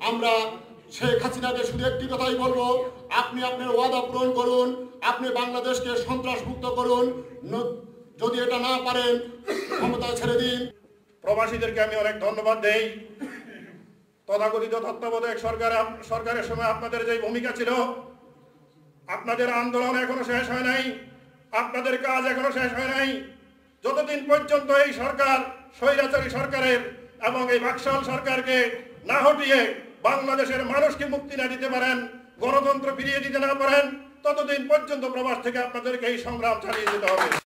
আমরা শেখ হাসিনাকে শুধু একটি কথাই বলবো, আপনি আপনার ওয়াদা পূরণ করুন, আপনি বাংলাদেশকে সন্ত্রাসমুক্ত করুন। যদি এটা না পারেন ক্ষমতা ছেড়ে দিন। প্রবাসীদেরকে আমি অনেক ধন্যবাদ দেই। তথাকথিত তত্ত্বাবধায়ক সরকারের সময় আপনাদের যে ভূমিকা ছিল, আপনাদের আন্দোলন এখনো শেষ হয় নাই, আপনাদের কাজ এখনো শেষ হয় নাই। যতদিন পর্যন্ত এই সরকার স্বৈরাচারী সরকারের এবং এই বাকশাল সরকারকে না হটিয়ে বাংলাদেশের মানুষকে মুক্তি না দিতে পারেন, গণতন্ত্র ফিরিয়ে দিতে না পারেন, ততদিন পর্যন্ত প্রবাস থেকে আপনাদেরকে এই সংগ্রাম চালিয়ে যেতে হবে।